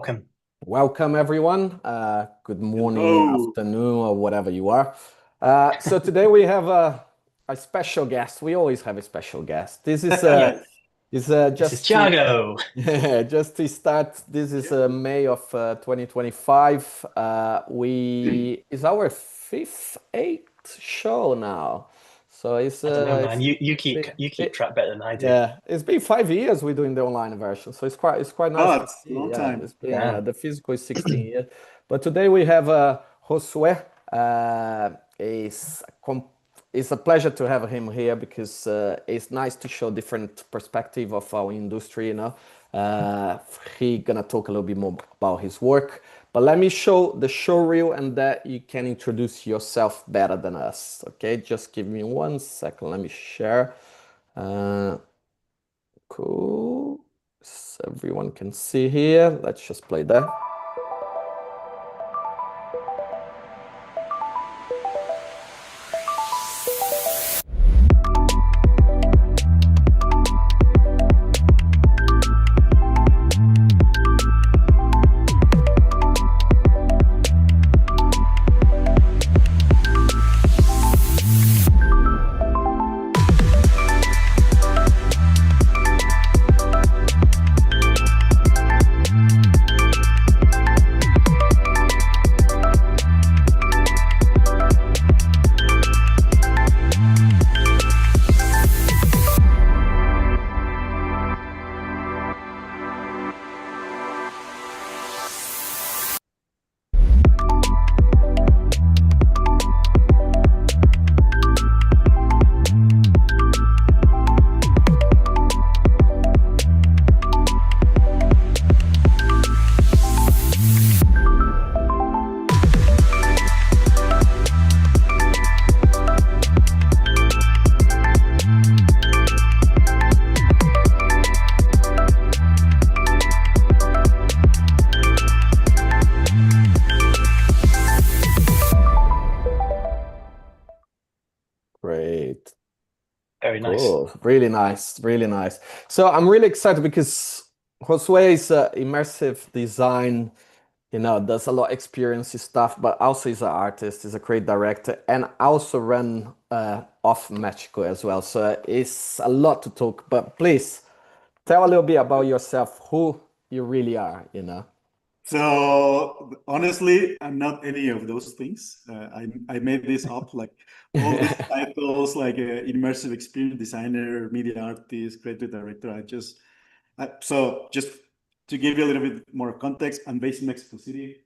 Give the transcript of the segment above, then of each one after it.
Welcome. Welcome, everyone. Good morning, Hello. afternoon, or whatever you are. So today we have a special guest. We always have a special guest. This is Yep, this is just to Thiago. just to start. This is Yep. May of 2025. We is our eighth show now. So I don't know, man. it's You keep been, you keep track better than I do. yeah, it's been 5 years we're doing the online version, so it's quite nice Oh, to it's a see. long Yeah, time. it's been Yeah. the physical is 16 years, but today we have Josue. It's a pleasure to have him here because it's nice to show different perspective of our industry. He gonna talk a little bit more about his work, but let me show the show reel and that you can introduce yourself better than us. Okay, just give me 1 second. Let me share. Uh, cool. So everyone can see here. Let's just play that. Great. Very nice. Cool. Really nice. Really nice. So I'm really excited because Josue is immersive design, does a lot of experience stuff, but also is an artist, is a creative director, and also run off Mexico as well. So it's a lot to talk, but please tell a little bit about yourself, who you really are. So honestly, I'm not any of those things. I made this up, like all these titles, like immersive experience designer, media artist, creative director. So just to give you a little bit more context, I'm based in Mexico City,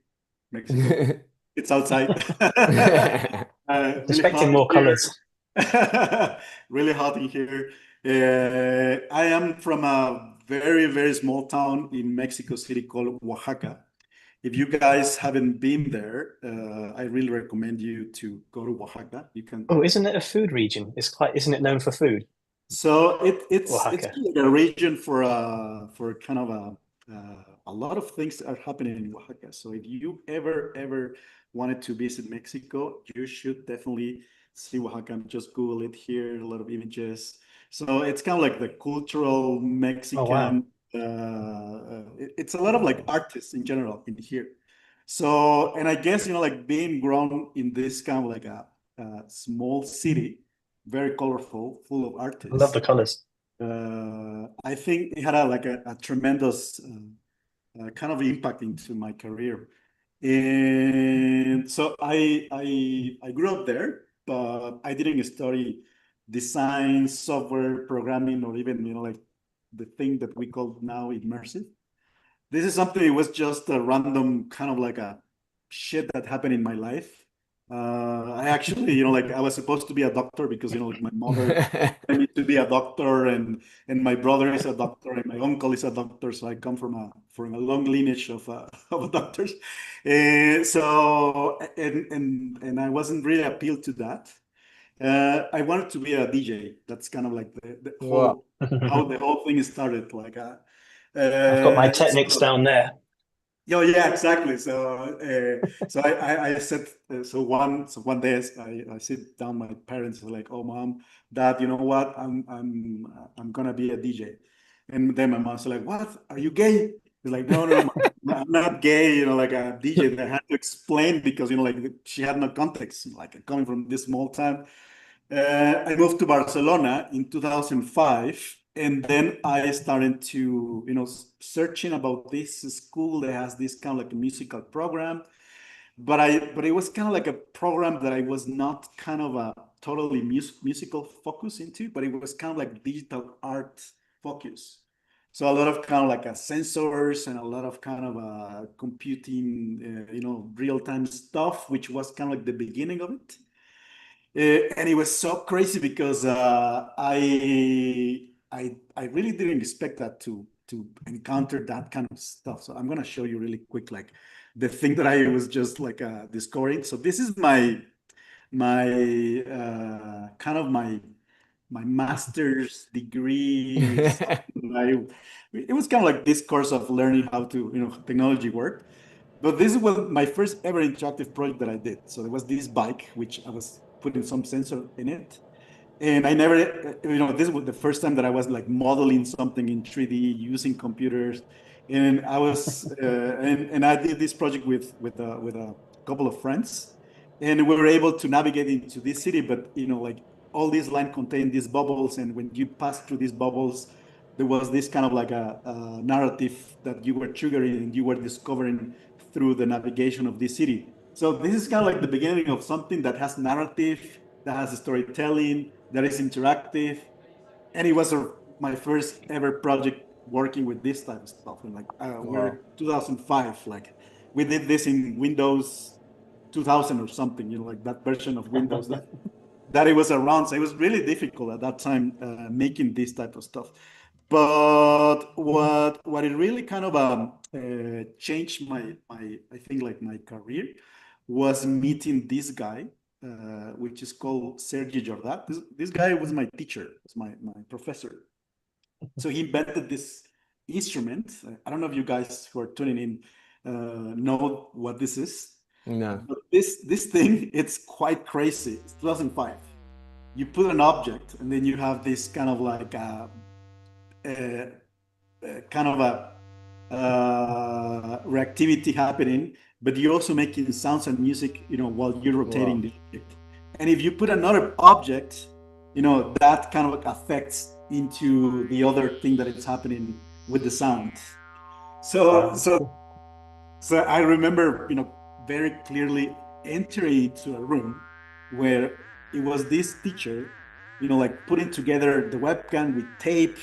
Mexico. It's outside. Really Suspecting hot more here. colours. Really hot in here. I am from a very, very small town in Mexico City called Oaxaca. If you guys haven't been there, I really recommend you to go to Oaxaca. You can. Oh, isn't it a food region? Isn't it known for food? So it's Oaxaca. like a region for kind of a lot of things are happening in Oaxaca. So if you ever wanted to visit Mexico, you should definitely see Oaxaca. Just Google it here, a lot of images. So it's kind of like the cultural Oh wow. Mexican. It's a lot of like artists in general in here. So and I guess like being grown in this kind of like a small city, very colorful, full of I love artists. the colours. I think it had a tremendous kind of impact into my career. And so I grew up there, but I didn't study design, software, programming, or even like the thing that we call now immersive. This is something that was just a random kind of like a shit that happened in my life. I actually, like I was supposed to be a doctor because, like my mother wanted me to be a doctor, and my brother is a doctor, and my uncle is a doctor. So I come from a long lineage of of doctors. And I wasn't really appealed to that. I wanted to be a DJ. That's kind of like the Wow. whole how the whole thing started. Like, I've got my Technics so down there. yeah, yeah, exactly. So I said, so one day I sit down, my parents are like, "Oh, mom, dad, you know what? I'm gonna be a DJ," and then my mom's like, "What? Are you gay?" It's like, no, no, I'm not gay, like a DJ that I had to explain because, like she had no context, like coming from this small town. I moved to Barcelona in 2005, and then I started to, searching about this school that has this kind of like a musical program. But it was kind of like a program that I was not kind of a totally musical focus into, but it was kind of like digital art focus. So a lot of kind of like sensors and a lot of kind of computing, real time stuff, which was kind of like the beginning of it. And it was so crazy because I really didn't expect that to encounter that kind of stuff. So I'm gonna show you really quick, like the thing that I was just like discovering. So this is my kind of my master's degree. It was kind of like this course of learning how to technology work. But this was my first ever interactive project that I did. So there was this bike, which I was putting some sensor in it. And I never, this was the first time that I was like modeling something in 3D using computers. And I was, and I did this project with a couple of friends. And we were able to navigate into this city, but, like all these lines contain these bubbles. And when you pass through these bubbles, there was this kind of like a narrative that you were triggering and you were discovering through the navigation of this city. So this is kind of like the beginning of something that has narrative, that has storytelling, that is interactive. And it was my first ever project working with this type of stuff. And like we're 2005, like we did this in Windows 2000 or something, like that version of Windows that it was around. So it was really difficult at that time making this type of stuff. But what it really kind of changed my I think like my career was meeting this guy, which is called Sergi Jordan. This guy was my teacher, was my professor. So he invented this instrument. I don't know if you guys who are tuning in know what this is. No. But this thing, it's quite crazy. It's 2005. You put an object, and then you have this kind of like kind of a reactivity happening, but you're also making sounds and music, while you're rotating the object. And if you put another object, that kind of affects into the other thing that is happening with the sound. So I remember, very clearly entering into a room where it was this teacher, like putting together the webcam with tape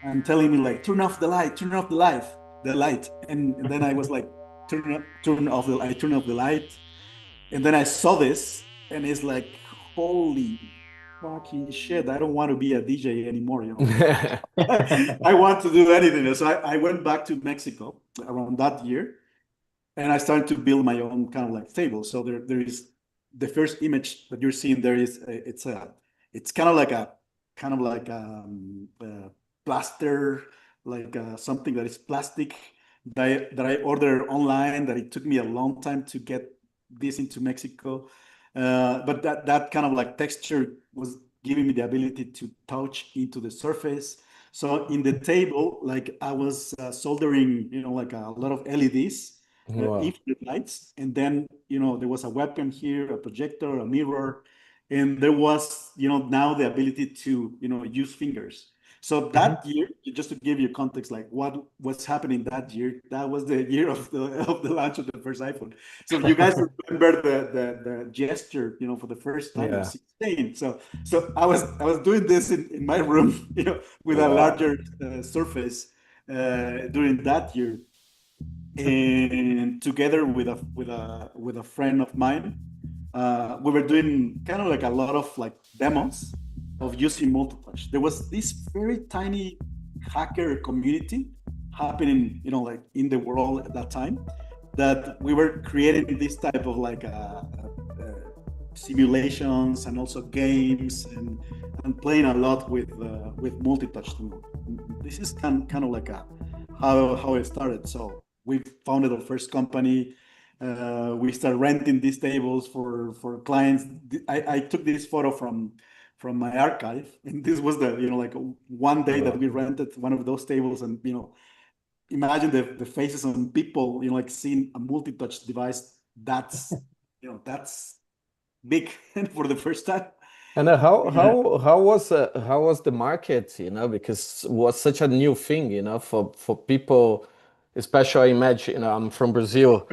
and telling me like, turn off the light, turn off the light. And then I was like, turn off the light. And then I saw this and it's like, holy fucking shit, I don't want to be a DJ anymore. I want to do anything. So I went back to Mexico around that year and I started to build my own kind of like table. So there is the first image that you're seeing there is it's kind of like a plaster, like something that is plastic that I ordered online, that it took me a long time to get this into Mexico. But that kind of like texture was giving me the ability to touch into the surface. So in the table, like I was soldering, like a lot of LEDs, infinite lights, and then there was a webcam here, a projector, a mirror, and there was now the ability to use fingers. So that year, just to give you context, like what was happening that year, that was the year of the launch of the first iPhone. So you guys remember the gesture, for the first time of 16. So I was doing this in my room, with a larger surface during that year, and together with a friend of mine, we were doing kind of like a lot of like demos of using multiplatch. There was this very tiny hacker community happening, like in the world at that time, that we were creating this type of like simulations and also games and playing a lot with multi-touch. This is kind of like how it started. So we founded our first company. We started renting these tables for clients. I took this photo from my archive, and this was the like one day that we rented one of those tables, and imagine the faces on people, like seeing a multi-touch device. That's big for the first time. And Yeah. how was the market, because it was such a new thing, for people, especially I imagine, I'm from Brazil.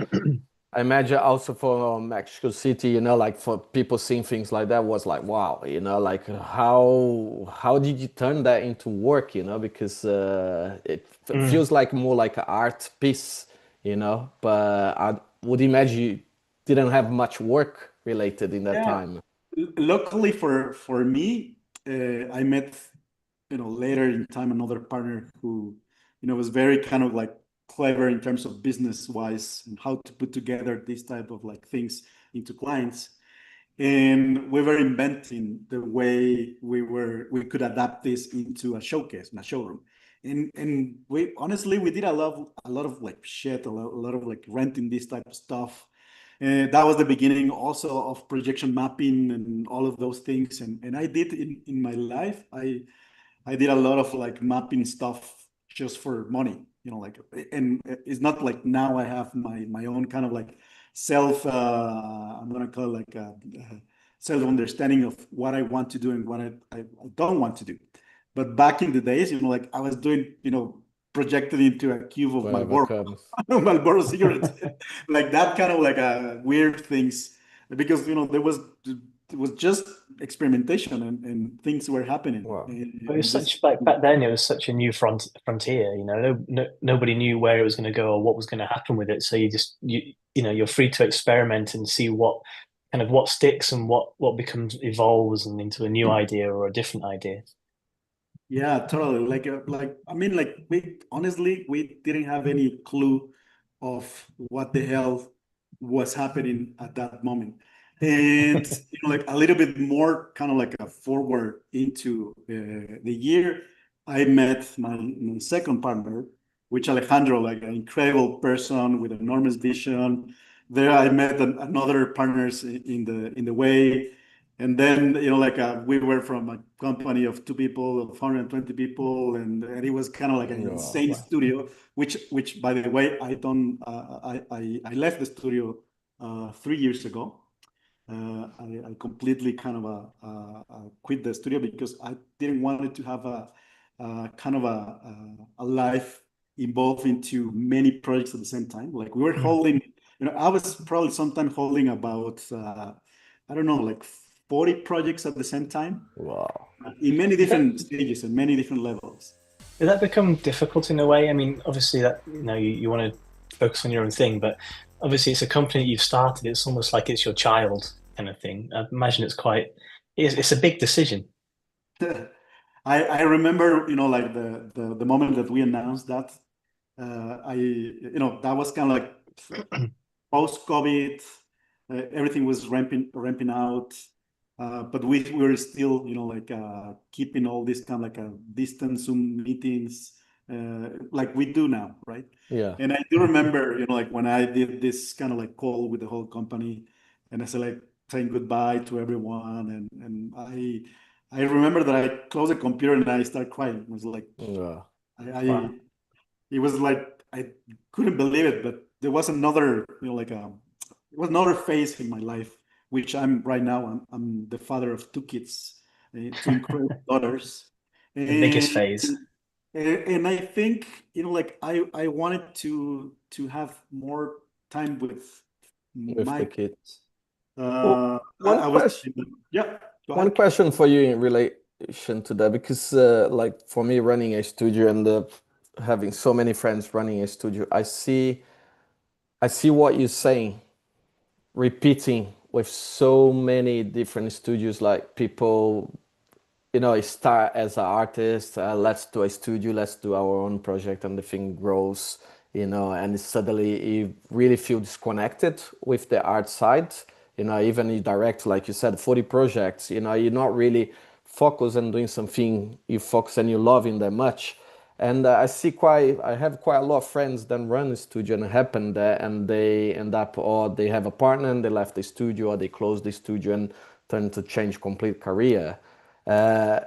I imagine also for Mexico City, like for people seeing things like that was like, wow, like how did you turn that into work, because it Mm. feels like more like an art piece, but I would imagine you didn't have much work related in that Yeah. time. Luckily for me, I met, later in time another partner who, was very kind of like clever in terms of business wise and how to put together these type of like things into clients. And we were inventing the way we could adapt this into a showcase, in a showroom. And we honestly we did a lot of like shit, a lot of like renting this type of stuff. That was the beginning also of projection mapping and all of those things. And I did in my life, I did a lot of like mapping stuff just for money, like, and it's not like now I have my own kind of like self, I'm gonna call it like self understanding of what I want to do and what I don't want to do. But back in the days, like I was doing, projected into a cube of Wherever Marlboro, comes. Marlboro cigarettes, like that kind of like weird things, because it was just experimentation and things were happening. Wow. But it was And this, such like back then. It was such a new frontier. Nobody knew where it was going to go or what was going to happen with it. So you're free to experiment and see what sticks and what becomes evolves and into a new idea or a different idea. yeah, totally. Like I mean, like we honestly we didn't have any clue of what the hell was happening at that moment. And like a little bit more kind of like a forward into the year, I met my second partner, which Alejandro, like an incredible person with enormous vision. There, I met another partners in the way. And then, like we were from a company of two people, of 120 people, and it was kind of like an Yeah. insane studio. Which, by the way, I don't. I left the studio 3 years ago. I completely kind of quit the studio because I didn't want it to have a kind of a life involved into many projects at the same time. Like we were Mm. holding, I was probably sometimes holding about I don't know, like 40 projects at the same time Wow. in many Did that different stages and many different levels. did that become difficult in a way? I mean, obviously that you want to focus on your own thing, but obviously it's a company that you've started. It's almost like it's your child kind of thing. I imagine it's a big decision. I remember, like the moment that we announced that, that was kind of like post-COVID, everything was ramping out, but we were still, like keeping all this kind of like a distance Zoom meetings, like we do now, right? Yeah. And I do remember, like when I did this kind of like call with the whole company, and I said like saying goodbye to everyone, and I remember that I closed the computer and I started crying. It was like Yeah. I Wow. it was like I couldn't believe it, but there was another, it was another phase in my life, which I'm right now. I'm the father of two kids, two incredible daughters, The biggest and phase. and I think, like I wanted to have more time with With my the kids. kids. Well, I was, yeah. Go one ahead. question for you in relation to that, because like for me running a studio and having so many friends running a studio, I see what you're saying, repeating with so many different studios, like people, start as an artist, let's do a studio, let's do our own project, and the thing grows, and suddenly you really feel disconnected with the art side. Even you direct, like you said, 40 projects, you're not really focused on doing something you focus and you love in that much. And I have quite a lot of friends that run a studio and happen there, and they end up, or they have a partner and they left the studio, or they close the studio and turn to change complete career. Uh,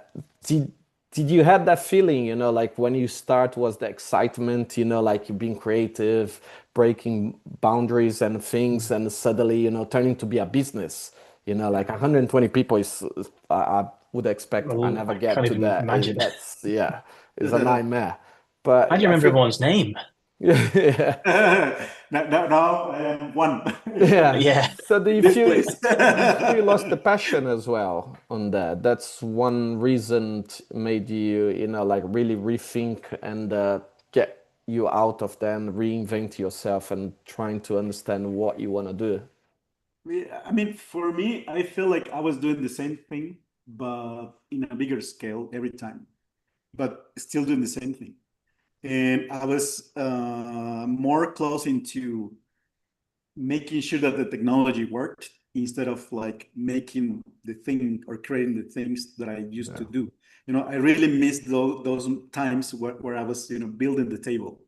did did you have that feeling, like when you start was the excitement, like you being creative, breaking boundaries and things, and suddenly, turning to be a business, like 120 people I would expect I Well, never I get can't to even that. imagine. That's, yeah, it's a nightmare. But How do you I remember think, everyone's name? yeah, Now I am one yeah. Yeah. So do in you this feel place. you lost the passion as well on that? That's one reason made you, like really rethink and get you out of then reinvent yourself and trying to understand what you want to do. I mean, for me, I feel like I was doing the same thing, but in a bigger scale every time, but still doing the same thing. And I was more close into making sure that the technology worked instead of like making the thing or creating the things that I used to Yeah. do. I really missed those times where I was, building the table.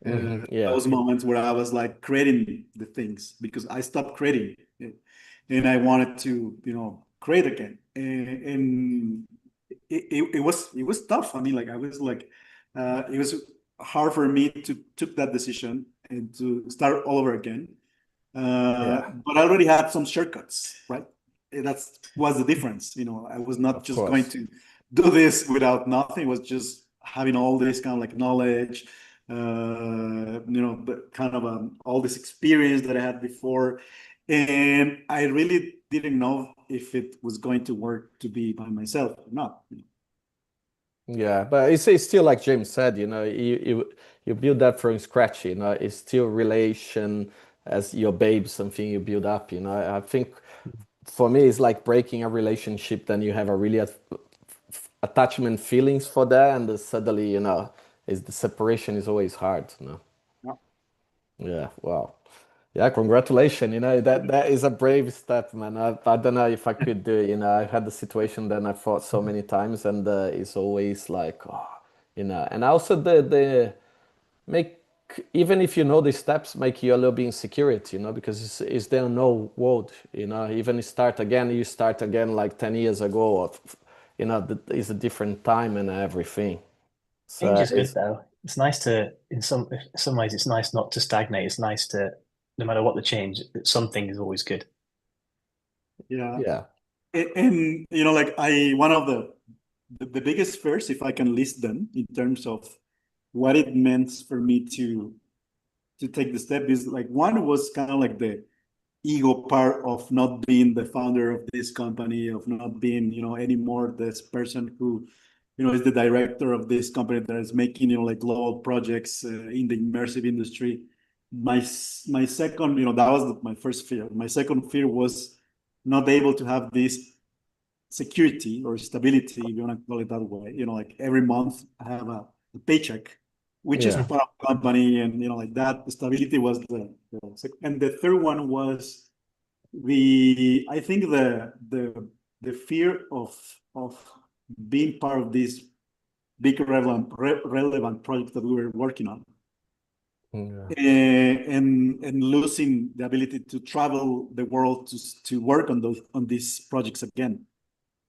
Yeah. Those moments where I was like creating the things because I stopped creating it, and I wanted to, create again. And it was tough. I mean, like I was like, it was hard for me to took that decision and to start all over again. Yeah. But I already had some shortcuts, right? That's was the difference. I was not Of just going course. to do this without nothing. It was just having all this kind of like knowledge, but kind of all this experience that I had before. And I really didn't know if it was going to work to be by myself or not. Yeah, but it's still like James said, you build that from scratch, it's still relation as your babe, something you build up, I think for me it's like breaking a relationship, then you have a really attachment feelings for that, and then suddenly, is the separation is always hard. Yeah. Yeah, wow. Yeah, congratulations. That is a brave step, man. I don't know if I could do it. I had the situation then I fought so many times, and it's always like, oh, And also the make even if you know the steps, make you a little bit insecurity, because it's there no world, Even you start again like 10 years ago, or it's a different time and everything. Change So is good though. It's nice to, in some ways, it's nice not to stagnate. It's nice to, no matter what the change, something is always good. Yeah. yeah, And like one of the biggest fears, if I can list them in terms of what it meant for me to take the step, is like one was kind of like the ego part of not being the founder of this company, of not being anymore this person who is the director of this company that is making like global projects in the immersive industry. My second, that was my first fear. My second fear was not able to have this security or stability, if you want to call it that way. Like every month I have a paycheck, which is yeah, part of the company, and like that stability was and the third one was I think the fear of being part of this big relevant project that we were working on, yeah. and losing the ability to travel the world to work on these projects again.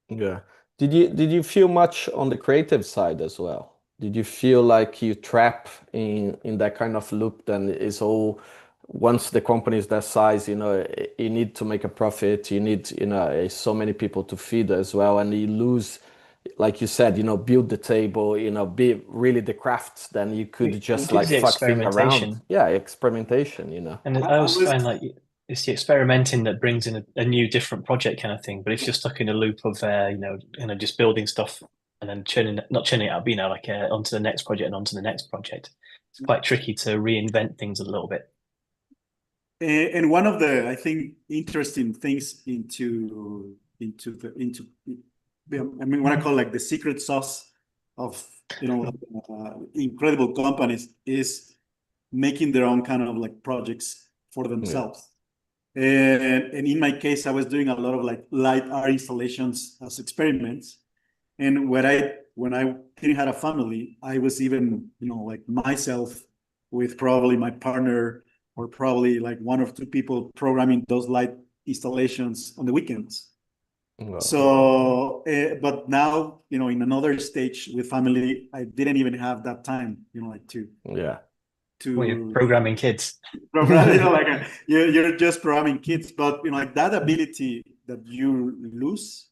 Yeah. Did you feel much on the creative side as well? Did you feel like you trap in that kind of loop? Then it's all once the company is that size, you need to make a profit. You need, so many people to feed as well, and you lose, like you said, build the table, be really the crafts. Then you could It just like gives you fuck thing around. experimentation. Yeah, experimentation. And I, I I always was find like it's the experimenting that brings in a new, different project kind of thing. But if you're stuck in a loop of, just building stuff and then not churning it out, but, like onto the next project and onto the next project, it's quite tricky to reinvent things a little bit. And one of the, I think, interesting things into I mean, what I call like the secret sauce of incredible companies is making their own kind of like projects for Yeah, themselves. And in my case, I was doing a lot of like light art installations as experiments. And when I didn't have a family, I was even, like myself with probably my partner or probably like one or two people programming those light installations on the weekends. Well, So, but now, in another stage with family, I didn't even have that time, like yeah. Well, you're to programming kids. program, like you're just programming kids, but like that ability that you lose,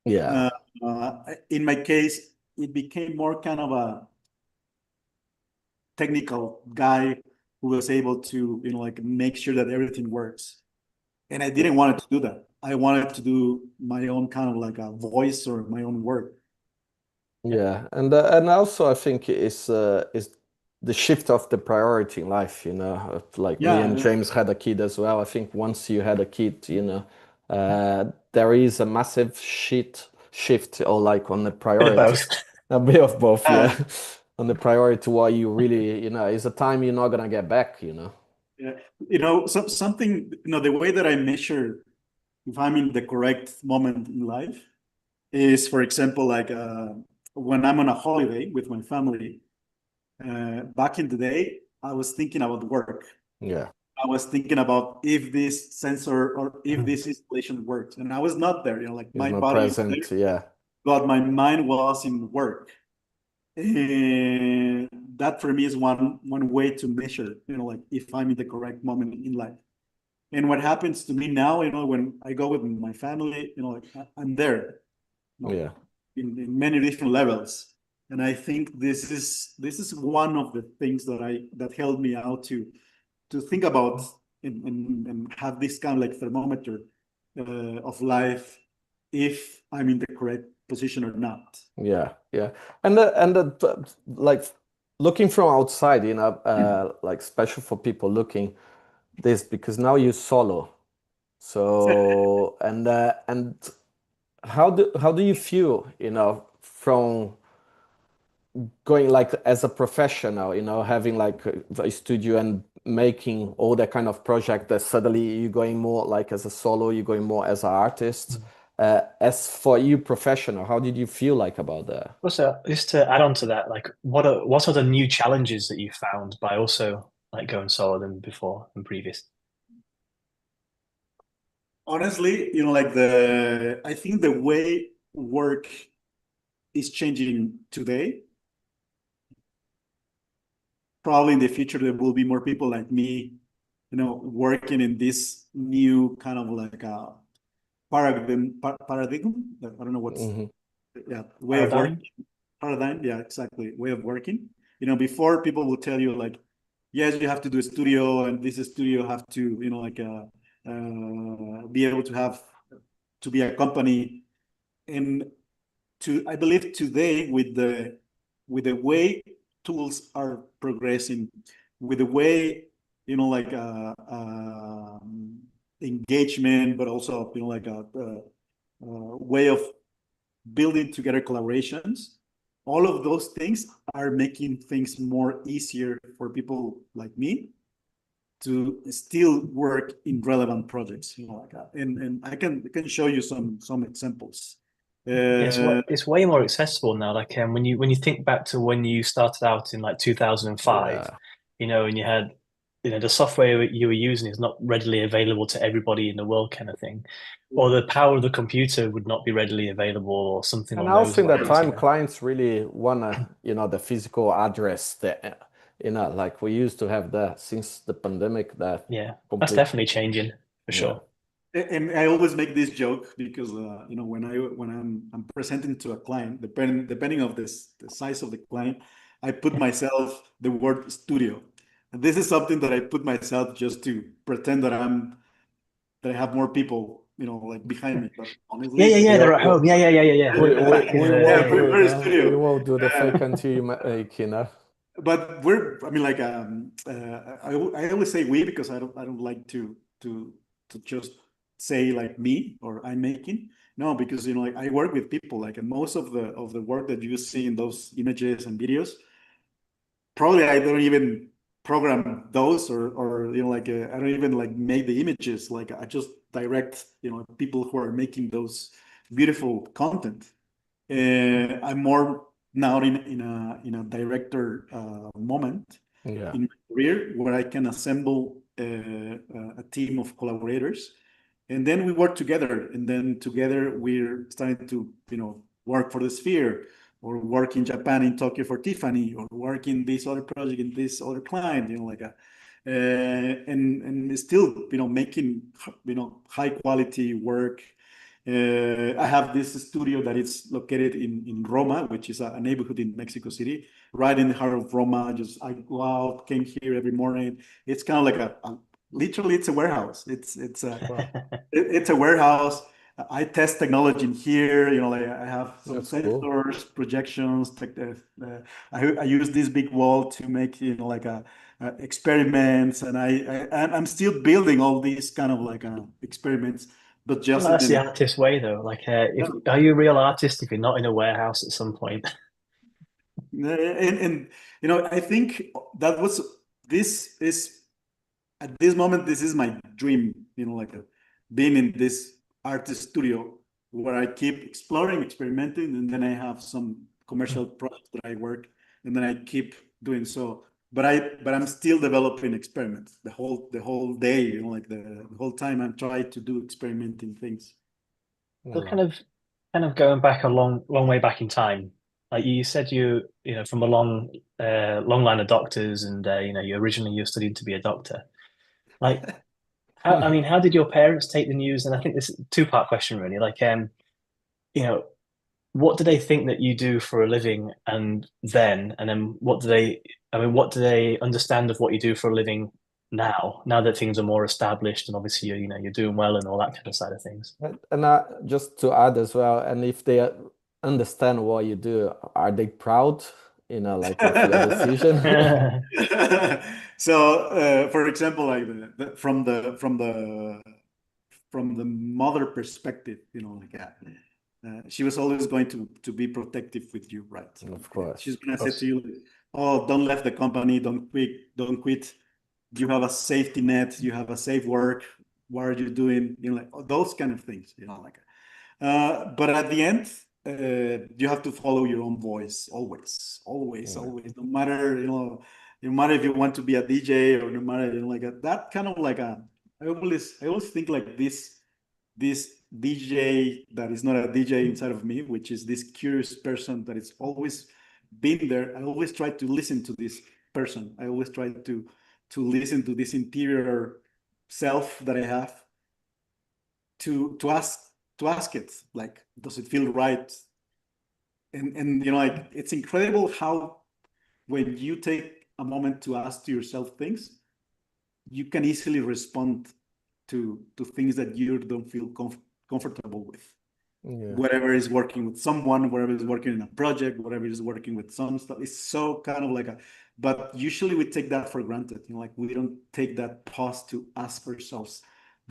Yeah. uh, in my case, it became more kind of a technical guy who was able to, like make sure that everything works. And I didn't want to do that. I wanted to do my own kind of like a voice or my own work. Yeah, and also I think is the shift of the priority in life, like me and Yeah, James had a kid as well. I think once you had a kid, there is a massive shift or like on the Bit of priority, both. a bit of both, yeah, uh, on the priority what you really, is a time you're not gonna get back. yeah. Something, the way that I measure if I'm in the correct moment in life is, for example, like when I'm on a holiday with my family. Back in the day, I was thinking about work. Yeah, I was thinking about if this sensor or if this installation works, and I was not there. Like it's my not body is there, present. Yeah, but my mind was in work. And that for me is one way to measure, like if I'm in the correct moment in life. And what happens to me now, when I go with my family, like I'm there, you know, yeah, in many different levels. And I think this is one of the things that helped me out to think about and have this kind of like thermometer of life, if I'm in the correct position or not. yeah. Like looking from outside, like special for people looking this because now you're solo. So and how do you feel, from going like as a professional, having like a studio and making all that kind of project that suddenly you're going more like as a solo, you're going more as an artist. As for you professional, how did you feel like about that? Also, just to add on to that, like what are the new challenges that you found by also like going solo than before and previous? Honestly, I think the way work is changing today. Probably in the future there will be more people like me, working in this new kind of like a paradigm. I don't know what's, Hmm. yeah, way of working. Paradigm? Paradigm, yeah, exactly. Way of working. Before people would tell you like, yes, you have to do a studio, and this studio have to, like be able to be a company. And I believe today with the way tools are progressing, with the way, like engagement, but also, like a way of building together collaborations, all of those things are making things more easier for people like me to still work in relevant projects, like that. And I can show you some examples. Yeah, Uh, it's way more accessible now. Like when you think back to when you started out in like 2005, Yeah, and you had, the software you were using is not readily available to everybody in the world kind of thing. Or the power of the computer would not be readily available or something and along also those in that lines, time clients really wanna, the physical address that, like we used to have that since the pandemic, that Yeah, that's complete. definitely changing for Yeah, sure. and I always make this joke because when I'm presenting to a client, depending of the size of the client, I put myself the word studio, and this is something that I put myself just to pretend that I have more people, like behind me. But Yeah, yeah, honestly, yeah. we, They're at home. Yeah, yeah, yeah, yeah, yeah. we, The we, back is we yeah, won't yeah, do yeah. it, we're a we studio. won't do the Uh, fake until you make. but I mean, like, I always say we because I don't like to just say like me or I'm making. No, because like I work with people, like, and most of the work that you see in those images and videos, probably I don't even program those, or like I don't even like make the images. Like I just direct people who are making those beautiful content. I'm more now in a director moment Yeah, in my career where I can assemble a team of collaborators And then we work together, and then together we're starting to, work for the Sphere, or work in Japan in Tokyo for Tiffany, or work in this other project in this other client, and still, making, high quality work. I have this studio that is located in Roma, which is a neighborhood in Mexico City, right in the heart of Roma. Just I go out, came here every morning. It's kind of like literally, it's a warehouse. It's a warehouse. I test technology in here. I have some That's cool. sensors, projections. I use this big wall to make experiments, and I'm still building all these kind of experiments, but Well, just that's the in artist way, though. Like, if yeah. are you a real artist if you're not in a warehouse at some point? And I think that was this is at this moment, this is my dream, being in this artist studio where I keep exploring, experimenting, and then I have some commercial projects that I work, and then I keep doing so. But I'm still developing experiments the whole day, the whole time I'm trying to do experimenting things. So Yeah. kind of going back a long way back in time. Like you said, from a long line of doctors, and you originally you studied to be a doctor. Like, how did your parents take the news? And I think this is a two-part question, really. Like, you know, what do they think that you do for a living, and then what do they understand of what you do for a living now that things are more established, and obviously you're doing well and all that kind of side of things. And just to add as well, and if they understand what you do, are they proud, like of your decision? So, for example, like from the mother perspective, she was always going to be protective with you, right? Of course. She's gonna Of say to course. you, "Oh, don't leave the company, don't quit. You have a safety net, you have a safe work. What are you doing?" Those kind of things, But at the end, you have to follow your own voice always, always, Yeah. always. No matter if you want to be a DJ, or no matter, that kind of I always think like this DJ that is not a DJ inside of me, which is this curious person that is always been there. I always try to listen to this person. I always try to listen to this interior self that I have, to ask it, like, does it feel right? And it's incredible how, when you take a moment to ask to yourself things, you can easily respond to things that you don't feel comfortable with. Yeah. Whatever is working with someone, whatever is working in a project, whatever is working with some stuff, is so kind of but usually we take that for granted. We don't take that pause to ask ourselves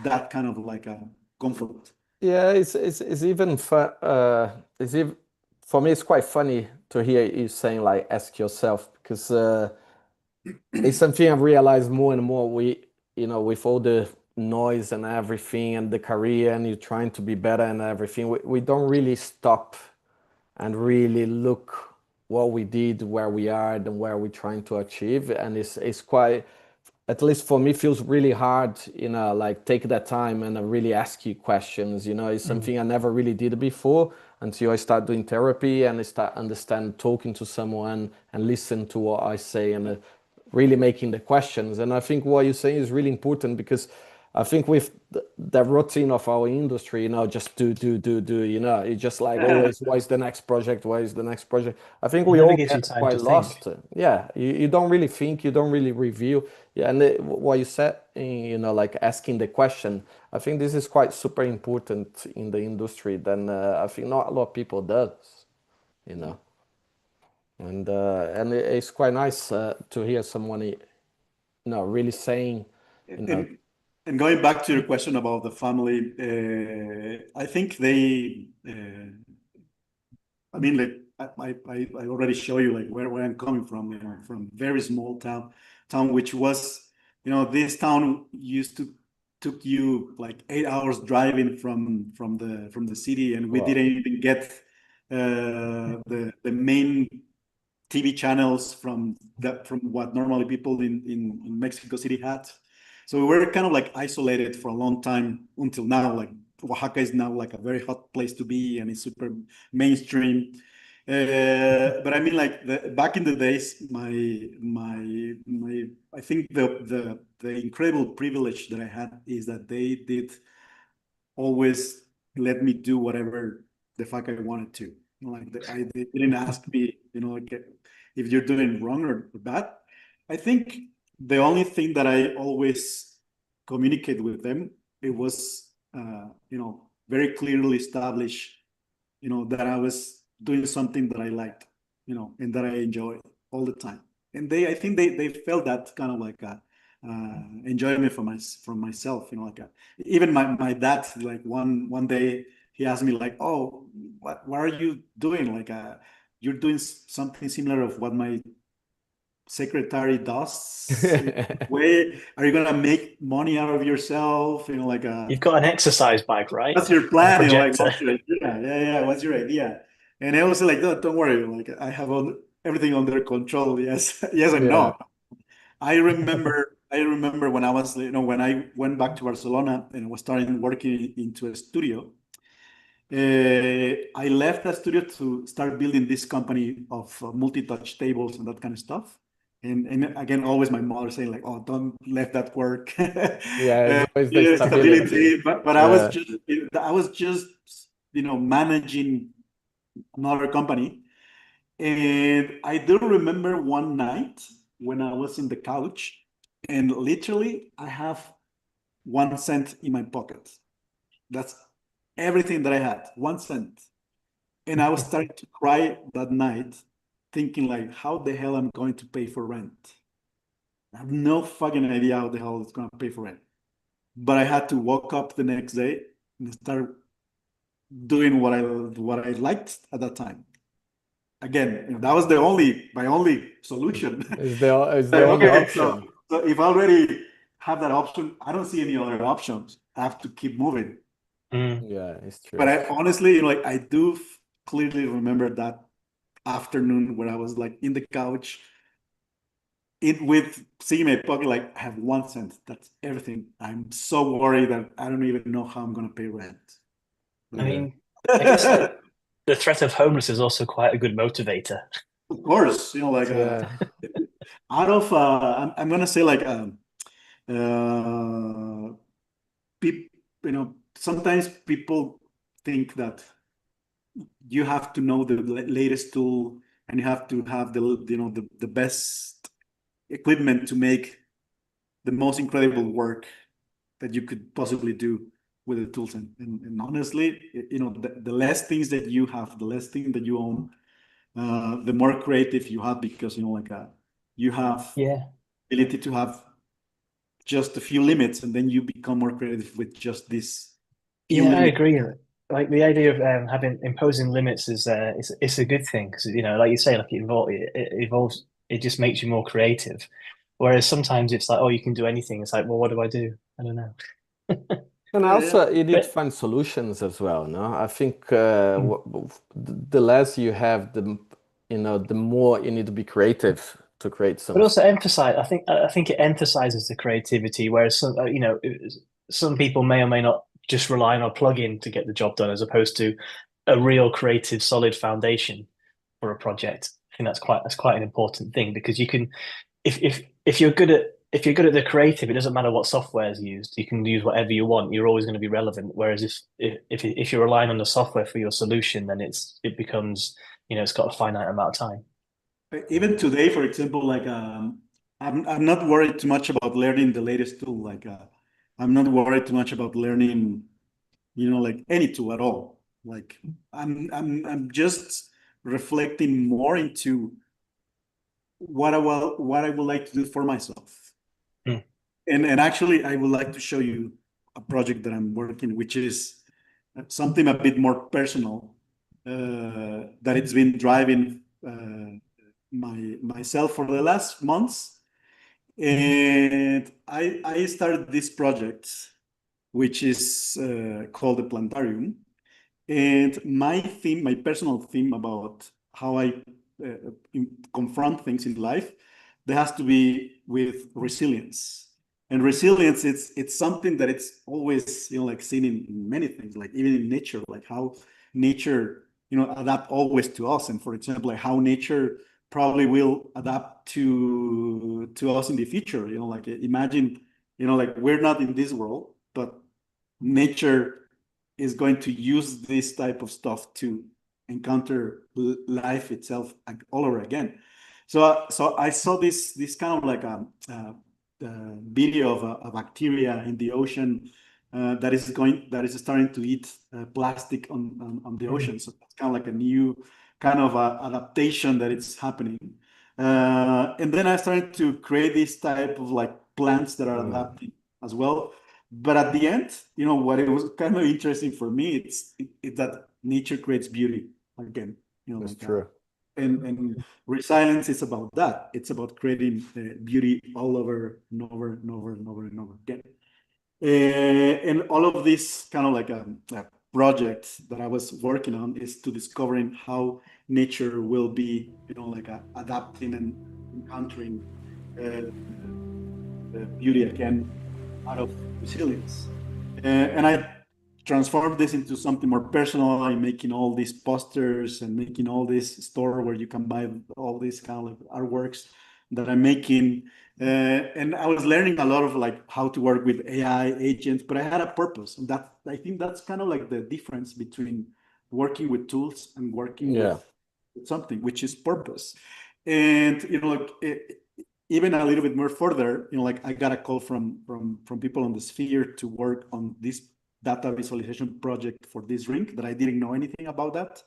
that kind of a comfort. Yeah, it's even for me it's quite funny to hear you saying like ask yourself, because it's something I've realized more and more. With all the noise and everything and the career, and you're trying to be better and everything, we don't really stop and really look what we did, where we are, and where we're trying to achieve. And it's quite, at least for me, feels really hard, like take that time and really ask you questions. It's Mm. something I never really did before until I start doing therapy and I start understand talking to someone and listen to what I say, and really making the questions. And I think what you're saying is really important, because I think with the routine of our industry, just do, it's just like always, why is the next project? Why is the next project? I think It we never all gives you get time quite to think. lost. Yeah, you don't really think, you don't really review. Yeah, and what you said, like asking the question, I think this is quite super important in the industry. Then I think not a lot of people does, you know, and it's quite nice to hear someone, really saying, you know, And and going back to your question about the family, I think I mean, like, I already show you like where I'm coming from, from very small town, which was, this town used to took you like 8 hours driving from the city, and we well, didn't even get the main TV channels from what normally people in Mexico City had. So we were kind of like isolated for a long time until now. Like Oaxaca is now like a very hot place to be, and it's super mainstream. But I mean, like back in the days, my I think the incredible privilege that I had is that they did always let me do whatever the fuck I wanted to. Like they didn't ask me, like if you're doing wrong or bad. I think the only thing that I always communicate with them, it was, very clearly established, that I was doing something that I liked, and that I enjoyed all the time. And I think they felt that kind of like a enjoyment from myself, like even my dad, like one day he asked me like, oh, what are you doing? Like, you're doing something similar of what my secretary does. Way are you gonna make money out of yourself? Like You've got an exercise bike, right? what's your And a plan? Like, projector. what's your idea? Yeah. What's your idea? And I was like, no, don't worry. Like, I have everything under control. Yes, yes, and Yeah. no. I remember when I was, when I went back to Barcelona and was starting working into a studio. I left that studio to start building this company of multi-touch tables and that kind of stuff. And again, always my mother saying like, "Oh, don't let that work." Yeah, it's always the Yeah, stability. stability. But Yeah. I was just managing another company, and I do remember one night when I was in the couch, and literally I have 1 cent in my pocket. That's everything that I had, 1 cent. And I was starting to cry that night, thinking like, how the hell I'm going to pay for rent? I have no fucking idea how the hell it's going to pay for rent. But I had to wake up the next day and start doing what I liked at that time. Again, that was my only solution. Is the Like, only okay, option. so if I already have that option, I don't see any other options. I have to keep moving. Mm. Yeah, it's But true. I honestly, like I do clearly remember that afternoon where I was like in the couch, with seeing my pocket, like I have 1 cent. That's everything. I'm so worried that I don't even know how I'm gonna pay rent. I Yeah. mean, I guess like the threat of homeless is also quite a good motivator. Of course, like Yeah. out of I'm gonna say like uh people, sometimes people think that you have to know the latest tool and you have to have the best equipment to make the most incredible work that you could possibly do with the tools. And honestly, the less things that you have, the less things that you own, the more creative you have, because like you have Yeah. ability to have just a few limits, and then you become more creative with just this few Yeah, I limits. agree. Like the idea of having imposing limits is it's a good thing because like you say, like it evolves. It just makes you more creative. Whereas sometimes it's like, oh, you can do anything. It's like, well, what do I do? I don't know. And Yeah. also, you need to But find solutions as well, no? I think mm, the less you have, the more you need to be creative to create but some. also emphasize. I think it emphasizes the creativity. Whereas some people may or may not just rely on a plugin to get the job done, as opposed to a real creative, solid foundation for a project. I think that's quite an important thing because you can if you're good at the creative, it doesn't matter what software is used. You can use whatever you want. You're always going to be relevant. Whereas if you're relying on the software for your solution, then it becomes it's got a finite amount of time. Even today, for example, like I'm not worried too much about learning the latest tool. Like I'm not worried too much about learning, like any tool at all. Like I'm just reflecting more into what I would like to do for myself. Mm. And actually, I would like to show you a project that I'm working, which is something a bit more personal, that it's been driving myself for the last months. And I started this project, which is called the Plantarium. And my personal theme about how I confront things in life, there has to be with resilience. And resilience, it's something that it's always, like seen in many things, like even in nature, like how nature, adapt always to us. And for example, like how nature probably will adapt to us in the future. Like imagine, like we're not in this world, but nature is going to use this type of stuff to encounter life itself all over again. So I saw this kind of like video of a bacteria in the ocean that is starting to eat plastic on the ocean. So it's kind of like a new kind of adaptation that it's happening. And then I started to create this type of like plants that are adapting as well. But at the end, what it was kind of interesting for me, it's that nature creates beauty again. That's Like true. and resilience is about that. It's about creating beauty all over and over and over and over and over again. And all of this kind of like a project that I was working on is to discovering how nature will be, like adapting and encountering beauty again out of resilience. And I transformed this into something more personal. I'm making all these posters and making all this store where you can buy all these kind of artworks that I'm making. And I was learning a lot of like how to work with AI agents, but I had a purpose. And that I think that's kind of like the difference between working with tools and working Yeah. with something, which is purpose. And like even a little bit more further, like I got a call from people on the sphere to work on this data visualization project for this drink that I didn't know anything about that.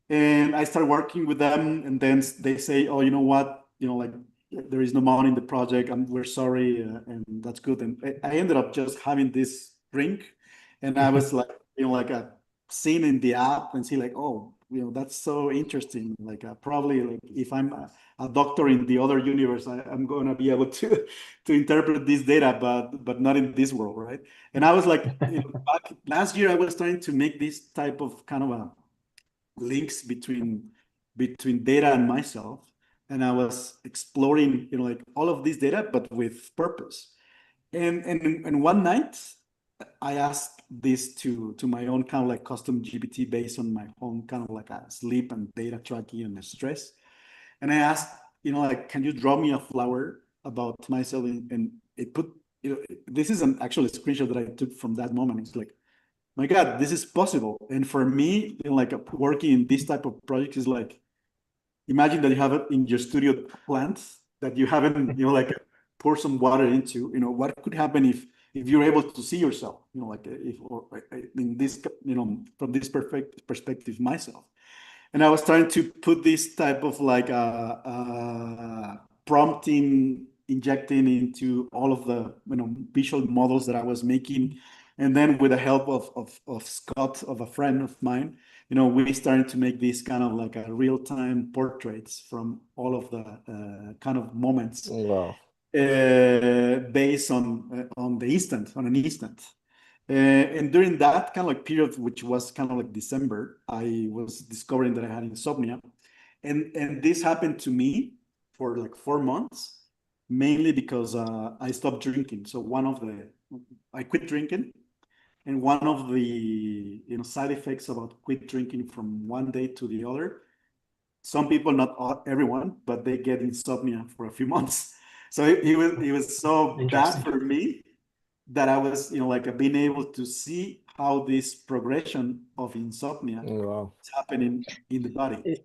And I started working with them, and then they say, "Oh, you know what? Like there is no money in the project, and we're sorry," and that's good. And I ended up just having this drink, and I was like, like a seeing in the app and see like, oh, that's so interesting. Like probably like if I'm a doctor in the other universe, I'm gonna be able to to interpret this data, but not in this world, right? And I was like, back last year, I was trying to make this type of kind of a links between data and myself, and I was exploring like all of this data but with purpose. And one night I asked this to my own kind of like custom GPT based on my own kind of like a sleep and data tracking and stress. And I asked, like, can you draw me a flower about myself? And it put, this is an actual screenshot that I took from that moment. It's like, my God, this is possible. And for me, like working in this type of projects is like, imagine that you have it in your studio plants that you haven't, like pour some water into, what could happen if you're able to see yourself, like if, or in this, from this perfect perspective myself. And I was trying to put this type of like prompting, injecting into all of the visual models that I was making, and then with the help of Scott, of a friend of mine, we started to make these kind of like a real-time portraits from all of the kind of moments Wow. based on the instant, on an instant. And during that kind of like period, which was kind of like December, I was discovering that I had insomnia. And this happened to me for like 4 months, mainly because I stopped drinking. So I quit drinking. And one of the side effects about quit drinking from one day to the other, some people, not everyone, but they get insomnia for a few months. So it was so bad Interesting. for me that I was, like being able to see how this progression of insomnia Wow. is happening in the body.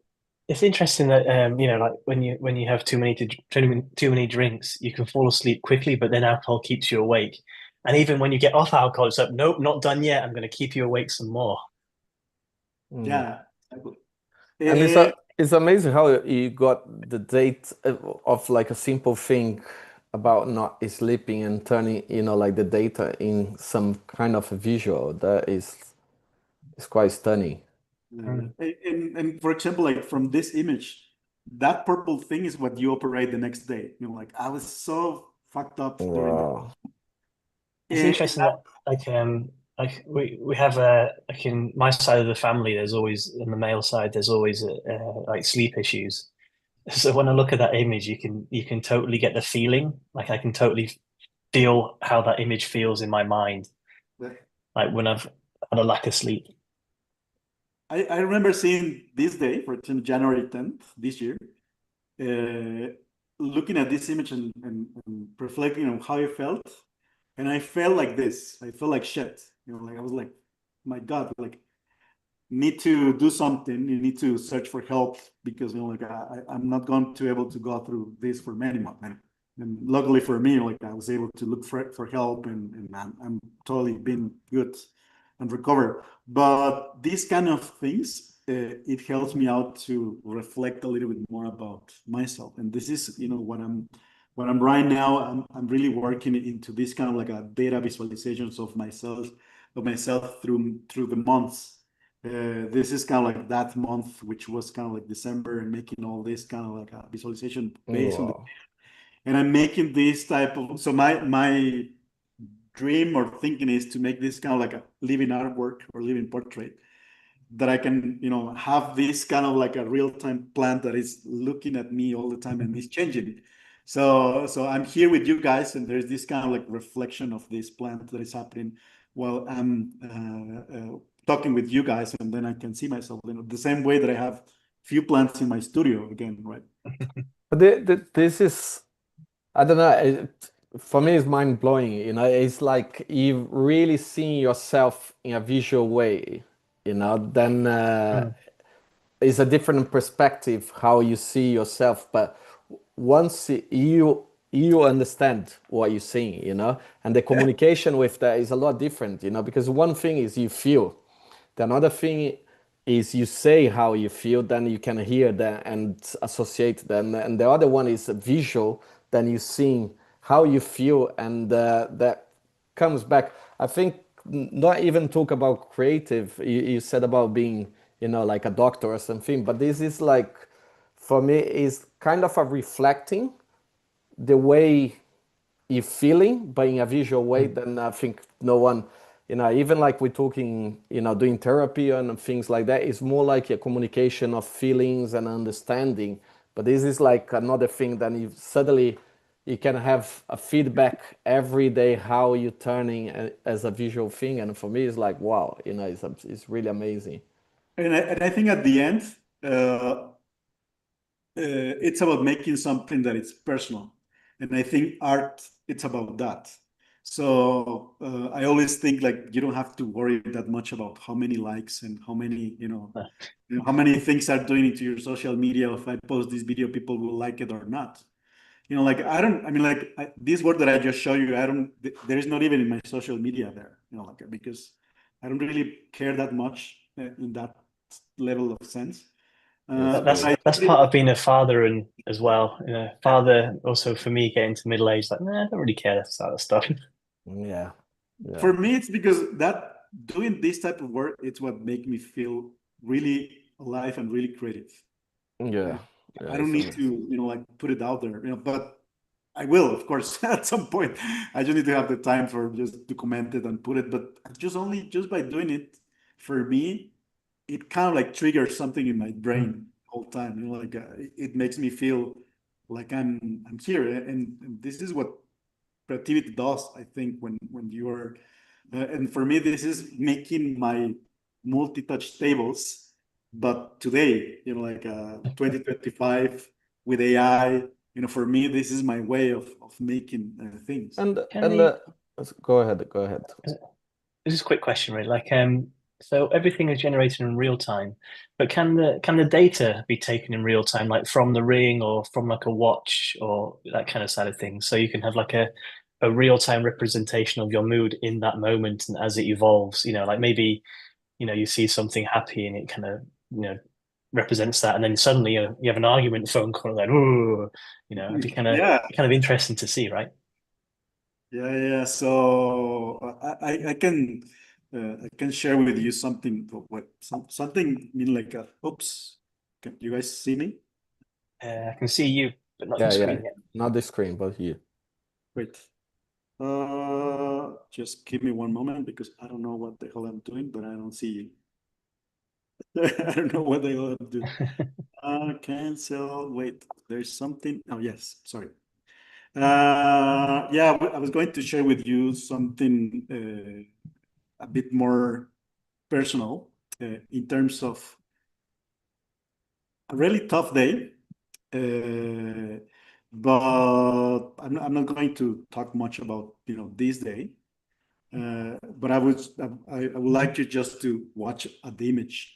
It's interesting that like when you have too many drinks, you can fall asleep quickly, but then alcohol keeps you awake. And even when you get off alcohol, it's like, nope, not done yet. I'm going to keep you awake some more. Mm. Yeah, exactly. And Eh, it's amazing how you got the date of like a simple thing about not sleeping and turning, like the data in some kind of a visual that is quite stunning. Mm. and for example, like from this image, that purple thing is what you operate the next day. Like I was so fucked up during that. Wow. It's And interesting that like we have like in my side of the family, there's always in the male side, there's always like sleep issues. So when I look at that image, you can totally get the feeling. Like I can totally feel how that image feels in my mind, like when I've had a lack of sleep. I remember seeing this day, for example, January 10th this year, uh, looking at this image and reflecting on how I felt. And I felt like this. I felt like shit. Like I was like, my God, like need to do something. You need to search for help because like I'm not going to be able to go through this for many months. And luckily for me, like I was able to look for help and I'm totally been good and recover. But these kind of things, it helps me out to reflect a little bit more about myself. And this is, what I'm right now. I'm really working into this kind of like a data visualizations of myself through the months. This is kind of like that month, which was kind of like December, and making all this kind of like a visualization based on the, Wow. and I'm making this type of, so my dream or thinking is to make this kind of like a living artwork or living portrait that I can, have this kind of like a real-time plant that is looking at me all the time and is changing. So I'm here with you guys, and there's this kind of like reflection of this plant that is happening while I'm talking with you guys, and then I can see myself, the same way that I have few plants in my studio again, right? But this is, I don't know, for me, it's mind blowing. It's like you really seeing yourself in a visual way, then Mm. it's a different perspective how you see yourself. But once you understand what you're seeing, and the communication with that is a lot different, because one thing is you feel, the another thing is you say how you feel, then you can hear that and associate them, and the other one is visual, then you seeing how you feel, and that comes back. I think not even talk about creative. You said about being, like a doctor or something, but this is like, for me, is kind of a reflecting the way you're feeling, but in a visual way. Mm. Then I think no one, even like we're talking, doing therapy and things like that, is more like a communication of feelings and understanding. But this is like another thing that you suddenly you can have a feedback every day how you're turning as a visual thing. And for me, it's like, wow, it's really amazing. And I think at the end, it's about making something that is personal. And I think art, it's about that. So I always think like you don't have to worry that much about how many likes and how many, how many things are doing into your social media. If I post this video, people will like it or not. Like I mean, like this word that I just showed you, there is not even in my social media there, like because I don't really care that much in that level of sense. That's But great. That's part of being a father and as well. Father also for me getting to middle age, like, nah, I don't really care about that stuff. Yeah, yeah, for me, it's because that doing this type of work, it's what make me feel really alive and really creative. yeah, yeah. I don't It's need amazing. to, like put it out there, but I will, of course, at some point. I just need to have the time for just to comment it and put it. But just by doing it, for me, it kind of like triggers something in my Mm. brain all the time. Like it makes me feel like I'm here, and this is what creativity does. I think when you are, and for me, this is making my multi-touch tables, but today, like 2025 with AI. For me, this is my way of making things. Can And the go ahead, go ahead. This is a quick question, really. So everything is generated in real time, but can the data be taken in real time, like from the ring or from like a watch or that kind of side of things? So you can have like a real time representation of your mood in that moment and as it evolves. Like maybe you see something happy and it kind of represents that, and then suddenly you have an argument phone call like, oh, it'd be Yeah, kind of interesting to see, right? yeah. So I can share with you something. Something mean like oops. Can you guys see me? I can see you, but not the Yeah, yeah. screen yet. Not the screen, but you. Wait. Just give me one moment because I don't know what the hell I'm doing, but I don't see you. I don't know what the hell I'm doing. Cancel. Wait, there's something. Oh, yes. Sorry. Yeah, I was going to share with you something a bit more personal in terms of a really tough day. But I'm not going to talk much about this day. But I would like you just to watch at the image,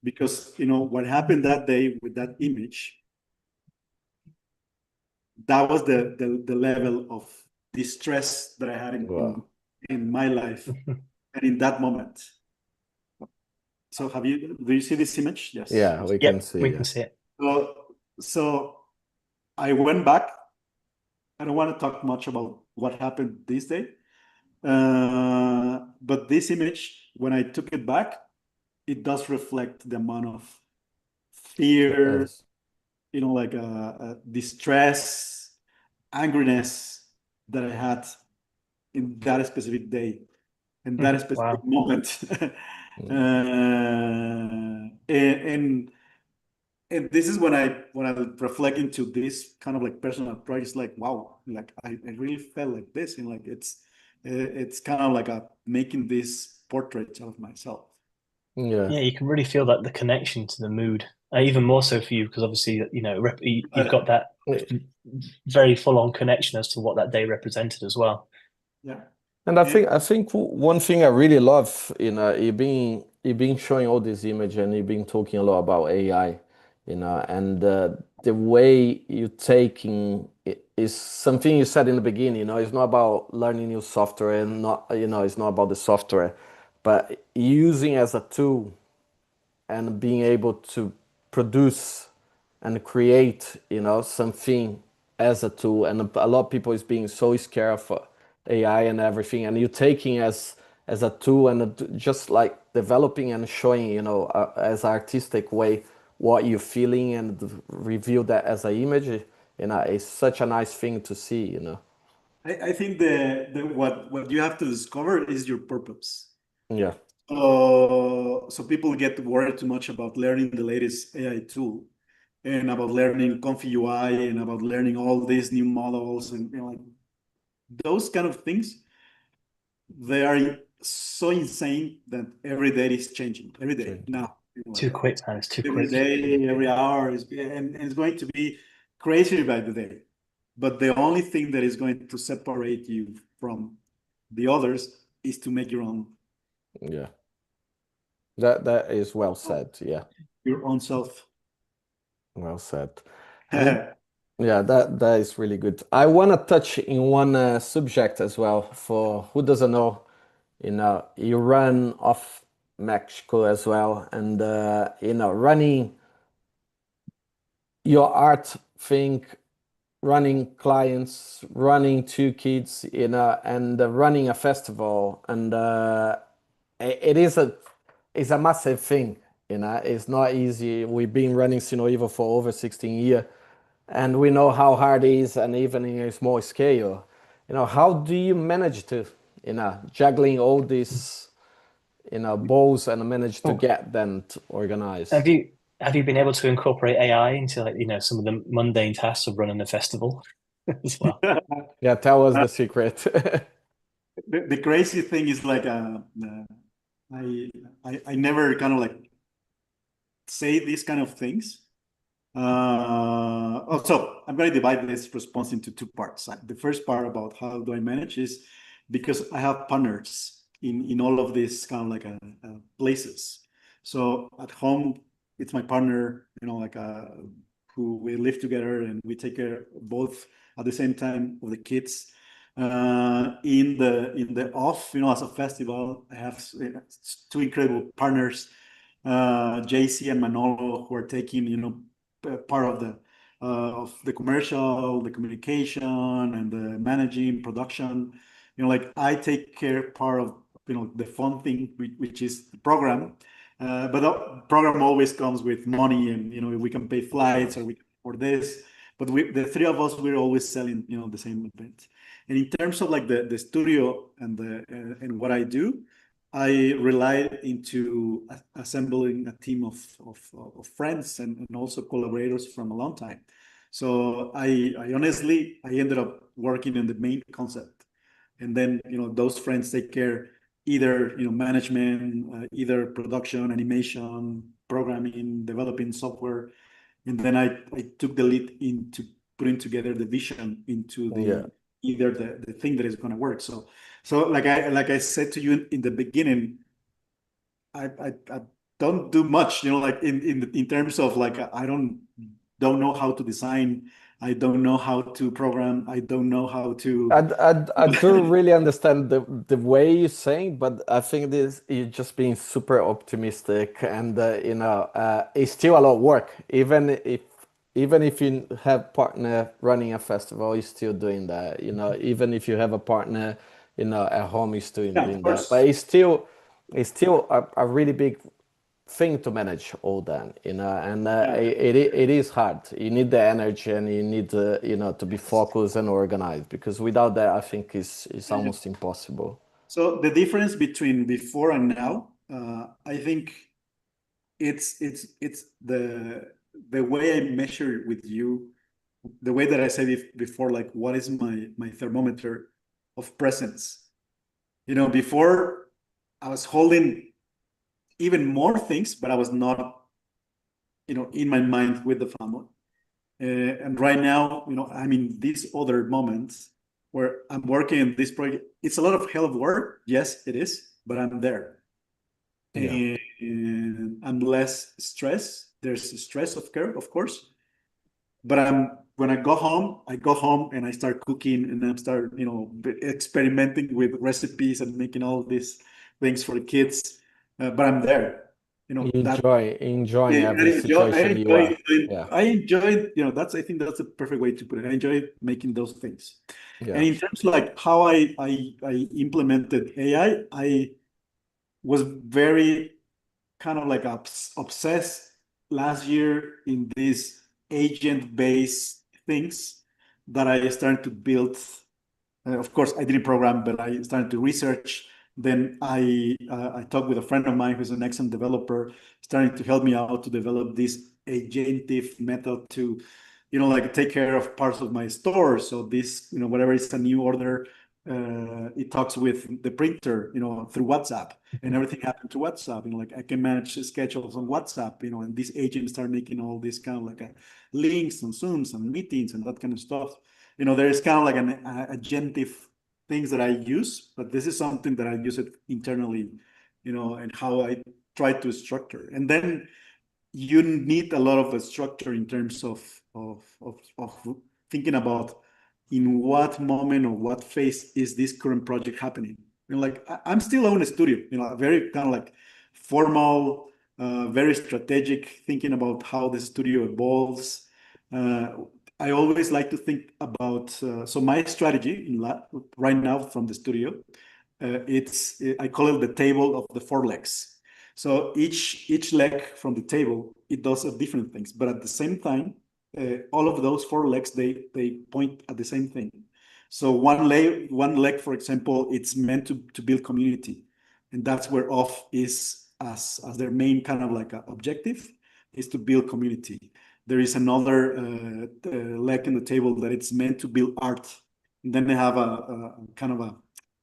because what happened that day with that image, that was the level of distress that I had Wow. in my life and in that moment. So do you see this image? Yes. Yeah, we can Yep, see. we Yeah. can see it. So I went back. I don't want to talk much about what happened this day. But this image, when I took it back, it does reflect the amount of fear, Yes. like distress, angriness that I had in that specific day, in that specific Wow. moment. Mm. And this is when I reflect into this kind of like personal projects, like wow, like I really felt like this, and like it's kind of like making this portrait of myself. Yeah. Yeah, you can really feel that the connection to the mood, even more so for you because obviously you've got that very full on connection as to what that day represented as well. Yeah. And And I think one thing I really love, you've been showing all this image and you've been talking a lot about AI, and the way you taking it is something you said in the beginning, it's not about learning new software and not, it's not about the software, but using as a tool and being able to produce and create, something as a tool. And a lot of people is being so scared of AI and everything, and you taking as a tool and just like developing and showing, as artistic way what you're feeling and reveal that as an image, it's such a nice thing to see. I think what you have to discover is your purpose. Yeah, So people get worried too much about learning the latest AI tool and about learning Comfy UI and about learning all these new models and like those kind of things. They are so insane that every day is changing. Every day change. now, Too like quick, man. It's too every quick. day, every hour is, and it's going to be crazy by the day. But the only thing that is going to separate you from the others is to make Yeah, that is well said. Yeah, your own self. well said. And yeah, that is really good. I want to touch in one subject as well. For who doesn't know, you run off Mexico as well, and running your art thing, running clients, running two kids, and running a festival, and it is a massive thing. It's not easy. We've been running Sinoevo for over 16 years, and we know how hard it is, and even in a small scale. How do you manage to, juggling all these, balls and manage to Oh, get them have organized? you have you been able to incorporate AI into like some of the mundane tasks of running a festival as well? Yeah, tell us the secret. The crazy thing is like I, I never kind of like say these kind of things. Also, I'm going to divide this response into two parts. The first part about how do I manage is because I have partners in all of these kind of like places. So at home, it's my partner, like who we live together and we take care both at the same time of the kids. In the off, as a festival, I have two incredible partners, JC and Manolo, who are taking part of the commercial, the communication, and the managing production. Like I take care part of the fun thing, which is the program. But the program always comes with money, and we can pay flights or this. But the three of us, we're always selling the same event. And in terms of like the studio and what I do, I rely into assembling a team of friends and also collaborators from a long time. So I honestly, I ended up working in the main concept. And then, those friends take care either, management, either production, animation, programming, developing software. And then I took the lead into putting together the vision into Yeah. either the thing that is going to work. So like I said to you in the beginning, I don't do much, like in terms of like I don't know how to design. I don't know how to program. I don't know how to. I do really understand the way you're saying, but I think this you're just being super optimistic, and it's still a lot of work. Even if you have partner running a festival, you're still doing that. Even if you have a partner, at home, you're still Yeah, of doing that. But course. it's still a really big thing to manage all that, and Yeah. it is hard. You need the energy and you need to be focused and organized, because without that, I think it's almost impossible. So the difference between before and now, I think it's the way I measure with you, the way that I said it before, like what is my thermometer of presence? Before I was holding even more things, but I was not, in my mind with the family. And right now, I'm in these other moments where I'm working in this project. It's a lot of hell of work. Yes, it is, but I'm there. Yeah. And I'm less stressed. There's stress of course, but when I go home and I start cooking and I start, experimenting with recipes and making all these things for the kids. But I'm there, You that enjoying yeah, every situation you are. Yeah. I enjoy, I think that's a perfect way to put it. I enjoy making those things. And Yeah. in terms of like how I implemented AI, I was very kind of like obsessed last year in these agent-based things that I started to build. Of course, I didn't program, but I started to research. Then I talked with a friend of mine who's an excellent developer, starting to help me out to develop this agentive method to, like take care of parts of my store. So this, whatever is a new order, it talks with the printer, through WhatsApp, and everything happened to WhatsApp. Like I can manage schedules on WhatsApp, and these agents start making all this kind of like links and Zooms and meetings and that kind of stuff. There is kind of like an agentive things that I use, but this is something that I use it internally, and how I try to structure. And then you need a lot of a structure in terms of thinking about in what moment or what phase is this current project happening. Like I'm still on a studio, very kind of like formal, very strategic, thinking about how the studio evolves. Uh, I always like to think about, so my strategy right now from the studio, I call it the table of the four legs. So each leg from the table, it does different things, but at the same time, all of those four legs, they point at the same thing. So one leg, for example, it's meant to build community, and that's where off is as their main kind of like objective is to build community. There is another leg in the table that it's meant to build art. And then they have a kind of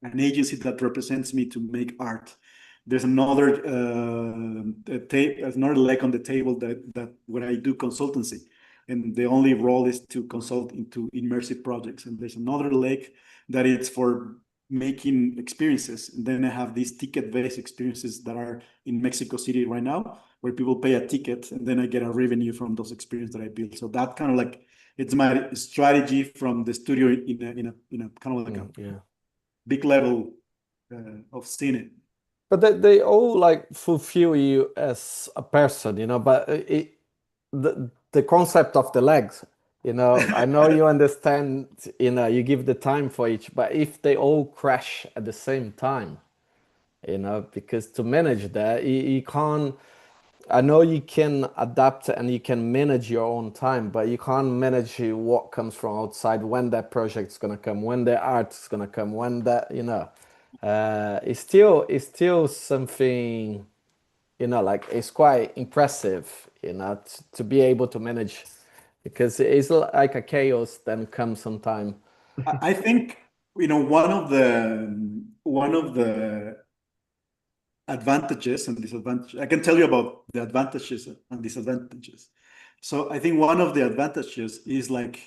an agency that represents me to make art. There's another another leg on the table that where I do consultancy, and the only role is to consult into immersive projects. And there's another leg that it's for making experiences. And then I have these ticket-based experiences that are in Mexico City right now, where people pay a ticket, and then I get a revenue from those experiences that I build. So that kind of like it's my strategy from the studio in a kind of like a Yeah. big level of seeing it. But they all like fulfill you as a person, but the concept of the legs, I know you understand, you give the time for each, but if they all crash at the same time, because to manage that, you can't. I know you can adapt and you can manage your own time, but you can't manage what comes from outside, when that project's gonna come, when the art's gonna come, when that, it's still something, like it's quite impressive, to be able to manage because it is like a chaos then comes sometime. I think, one of the advantages and disadvantages. I can tell you about the advantages and disadvantages. So I think one of the advantages is like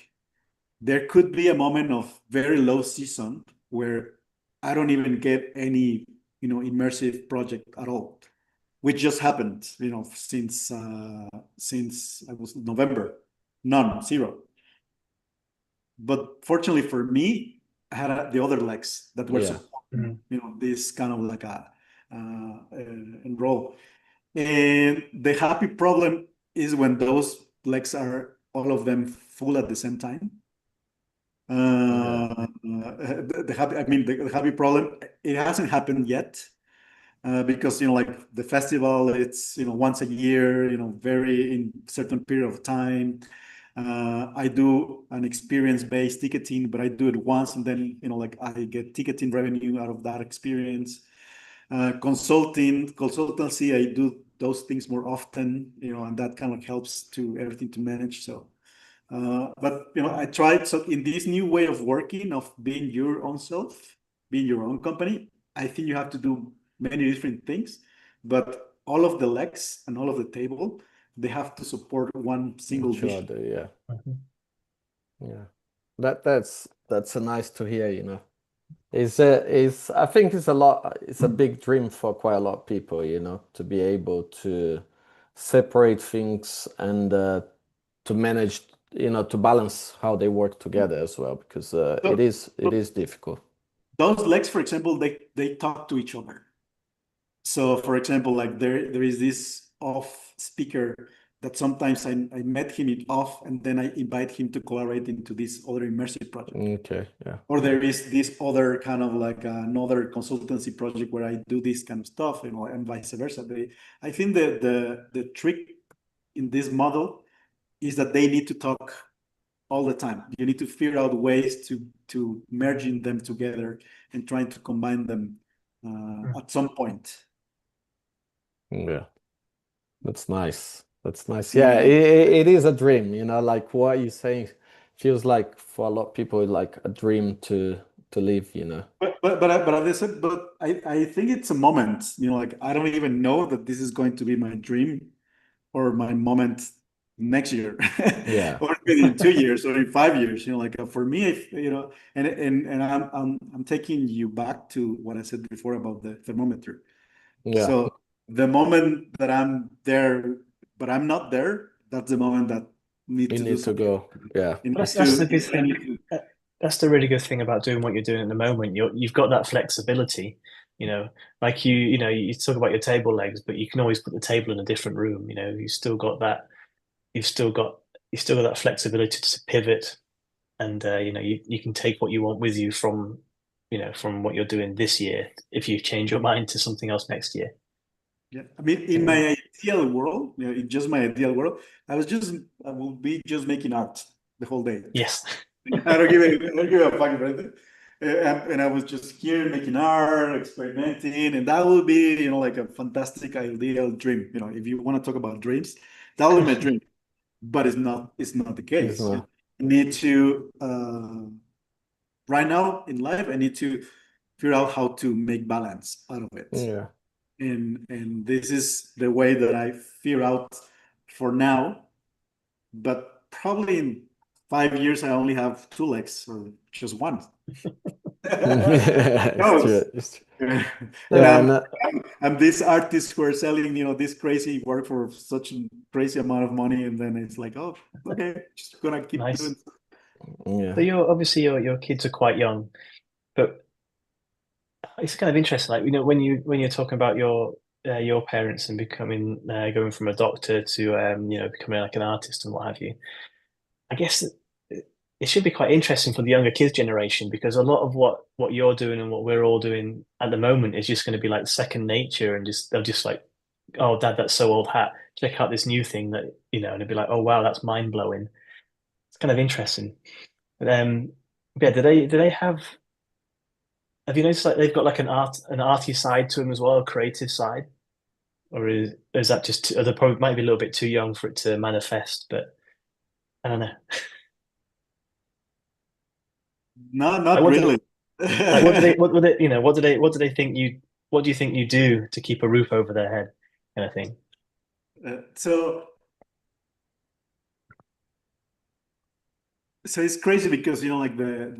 there could be a moment of very low season where I don't even get any, immersive project at all, which just happened, since I was November, none, zero. But fortunately for me, I had the other legs that were Yeah. supporting, this kind of like a role. And the happy problem is when those legs are all of them full at the same time. The happy problem, it hasn't happened yet, because like the festival, it's once a year, very in certain period of time. I do an experience-based ticketing, but I do it once, and then like I get ticketing revenue out of that experience. Consultancy, I do those things more often, and that kind of helps to everything to manage. So, but I tried. So in this new way of working, of being your own self, being your own company, I think you have to do many different things, but all of the legs and all of the table, they have to support one single Each vision. other, yeah. Mhm. Yeah. That's a nice to hear, Is I think it's a big dream for quite a lot of people, to be able to separate things and to manage, to balance how they work together as well, because So, it is difficult. those legs, for example, they talk to each other. So, for example, like there is this off speaker that sometimes I met him in off, and then I invite him to collaborate into this other immersive project. Okay, yeah. Or there is this other kind of like another consultancy project where I do this kind of stuff, and vice versa. I think the trick in this model is that they need to talk all the time. You need to figure out ways to merging them together and trying to combine them at some point. Yeah. That's nice. That's nice. Yeah, And, it is a dream, like what you're saying feels like for a lot of people like a dream to live. but as I said, but I think it's a moment. Like I don't even know that this is going to be my dream or my moment next year, Yeah. or maybe in 2 years or in 5 years. Like for me, and I'm taking you back to what I said before about the thermometer. Yeah. So the moment that I'm there, but I'm not there, that's the moment that need You to do need to something. go. Yeah. You need That's the to, good thing. That's the really good thing about doing what you're doing at the moment. You've got that flexibility, like you talk about your table legs, but you can always put the table in a different room. You still got that. You've still got that flexibility to pivot, and you can take what you want with you from what you're doing this year if you change your mind to something else next year. yeah. I mean, in Yeah. my ideal world, in just my ideal world, I will be just making art the whole day. Yes. I don't give a fuck about it. And I was just here making art, experimenting, and that would be, like a fantastic ideal dream. If you want to talk about dreams, that would be my dream. But it's not the It's case. not. I need to right now in life, I need to figure out how to make balance out of it. Yeah. And this is the way that I figure out for now. But probably in 5 years, I only have two legs or just one. It's true. Knows? It's true. And Yeah, I'm this artist who are selling, this crazy work for such a crazy amount of money, and then it's like, oh, okay, just gonna keep doing. Nice. yeah. So your kids are quite young, but it's kind of interesting. Like when you're talking about your parents and becoming going from a doctor to becoming like an artist and what have you. I guess it should be quite interesting for the younger kids generation because a lot of what you're doing and what we're all doing at the moment is just going to be like second nature and just they'll just like, oh dad, that's so old hat. Check out this new thing that and it'd be like, oh wow, that's mind blowing. It's kind of interesting. But yeah, do they have you noticed like they've got like an arty side to them as well, a creative side? Or is that just they probably might be a little bit too young for it to manifest, but I don't know. No, Like not what do really. like what do they what would they what do they think you what do you think you do to keep a roof over their head kind of thing? So it's crazy because like the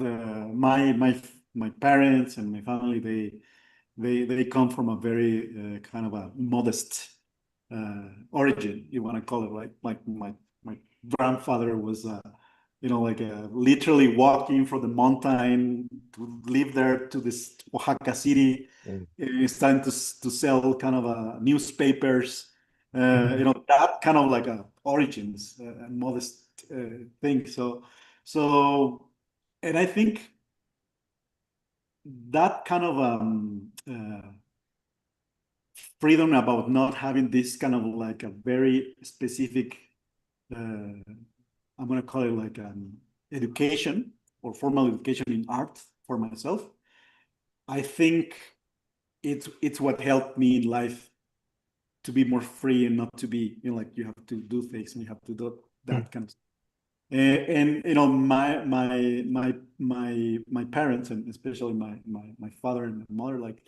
my parents and my family, they come from a very kind of a modest origin, you want to call it. Like my grandfather was like literally walking from the mountain to live there to this Oaxaca city, Mm. starting to sell kind of newspapers, that kind of like origins and modest thing. So, and I think that kind of freedom about not having this kind of like a very specific, I'm going to call it like an education or formal education in art for myself. I think it's what helped me in life to be more free and not to be, like you have to do things and you have to do that kind of stuff. And my parents, and especially my father and my mother, like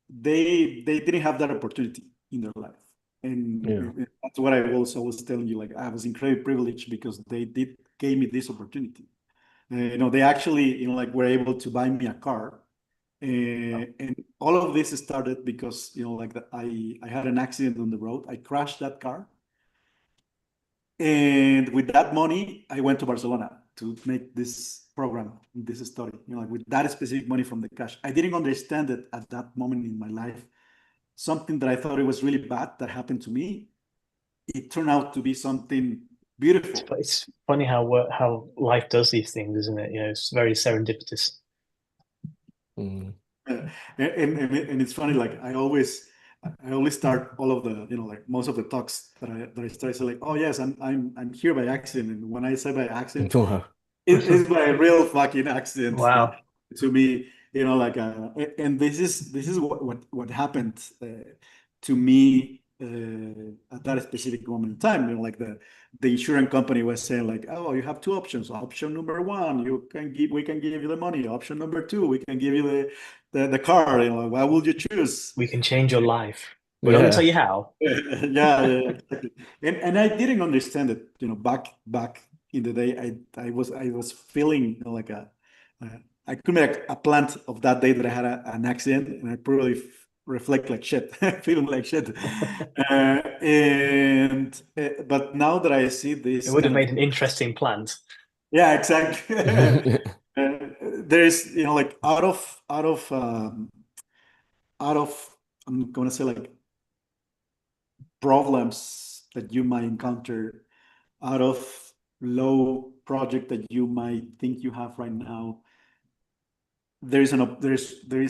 they didn't have that opportunity in their life. Yeah. And that's what I was telling you. Like I was incredibly privileged because they did gave me this opportunity. They actually, like were able to buy me a car. And all of this started because, like I had an accident on the road. I crashed that car. And with that money, I went to Barcelona to make this program, this study, like with that specific money from the cash. I didn't understand it at that moment in my life. Something that I thought it was really bad that happened to me, it turned out to be something beautiful. It's funny how life does these things, isn't it? It's very serendipitous. Mm. And it's funny, like I always start all of the, like most of the talks that I start, I say like, oh yes, I'm here by accident. And when I say by accident, it's by a real fucking accident Wow. to me, like and this is what happened to me at that specific moment in time. Like the insurance company was saying like, oh, you have two options. Option number one, we can give you the money. Option number two, we can give you the car. Why would you choose? We can change your life. We're not going to tell Yeah. you how. Yeah, exactly. And I didn't understand it, back in the day. I was feeling like uh, I could make a plant of that day that I had an accident, and I probably reflect like shit, feeling like shit. And but now that I see It this would have kind of, made an interesting plant. yeah, exactly. There's, like out of I'm gonna say like problems that you might encounter, out of low project that you might think you have right now, there is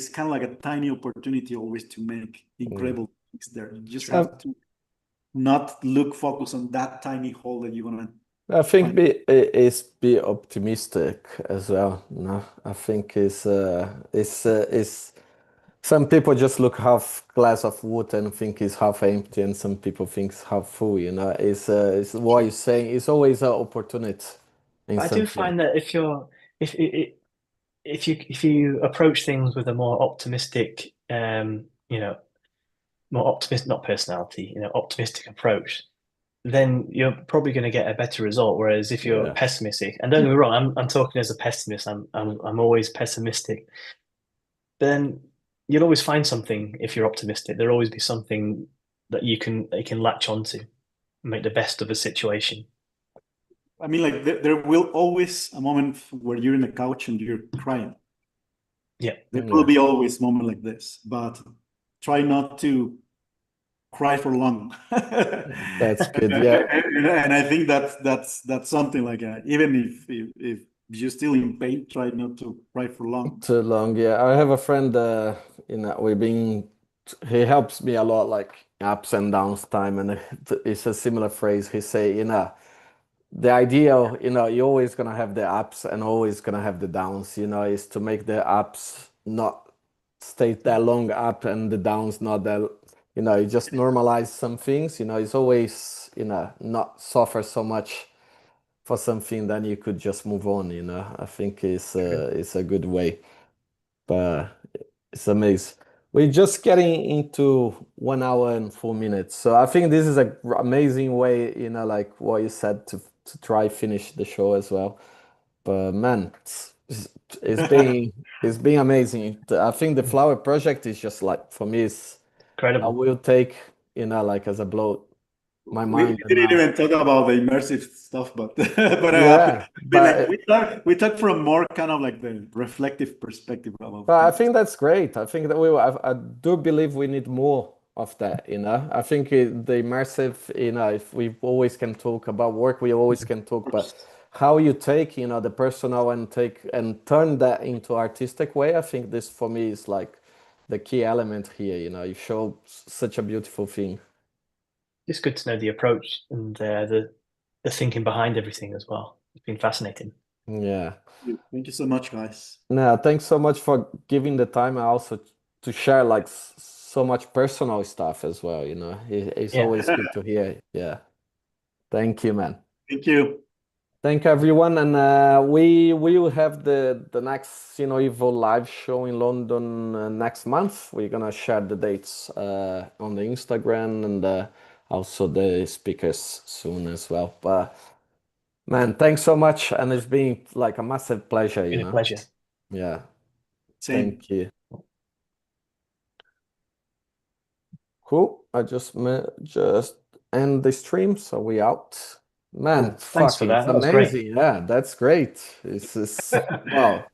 kind of like a tiny opportunity always to make Mm. incredible things there. You just True. have to not focus on that tiny hole that you're gonna I think find. be optimistic as well. No, I think is some people just look half glass of water and think it's half empty, and some people think it's half full. It's what True. you're saying. It's always an opportunity in But I do something. find that if if you approach things with a more optimistic, more optimistic, not personality, optimistic approach, then you're probably going to get a better result. Whereas if you're Yeah. pessimistic, and don't get me wrong, I'm talking as a pessimist. I'm always pessimistic. But then you'll always find something if you're optimistic. There'll always be something that you can latch onto, and make the best of a situation. I mean, like there will always a moment where you're in the couch and you're crying. Yeah, There will Yeah. be always moment like this, but try not to cry for long. That's good. Yeah. And I think that's something like even if you're still in pain, try not to cry for long. Too long. Yeah. I have a friend. We've been. He helps me a lot, like ups and downs time, and it's a similar phrase. He say, the ideal, you're always gonna have the ups and always gonna have the downs. Is to make the ups not stay that long up and the downs not that. You just normalize some things. It's always not suffer so much for something, then you could just move on, you know. I think it's a good way. But it's amazing. We're just getting into 1 hour and 4 minutes. So I think this is a amazing way, you know, like what you said to try finish the show as well. But man, it's been it's been amazing. I think the flower project is just like for me it's I Incredible. will take, you know, like as a blow my We mind and didn't now. even talk about the immersive stuff, but but I Yeah, mean, like we talk from more kind of like the reflective perspective about but I things. think that's great. I think that I do believe we need more of that, you know. I think the immersive, you know, if we always can talk about work, we always can talk, but how you take, you know, the personal and take and turn that into artistic way, I think this for me is like the key element here, you know. You show such a beautiful thing. It's good to know the approach and the thinking behind everything as well. It's been fascinating. Yeah. Thank you so much, guys. No, thanks so much for giving the time and also to share like so much personal stuff as well, you know. It's Yeah, always good to hear. Yeah. Thank you, man. Thank you. Thank everyone, and we will have the next, you know, Evo live show in London next month. We're gonna share the dates on the Instagram and also the speakers soon as well. But man, thanks so much, and it's been like a massive pleasure, you been a know. pleasure. Yeah, Same. thank you. Cool. I just end the stream, so we out. Man, Cool. Thanks for fucking, it's that. That was great. amazing. Yeah, that's great. This is wow.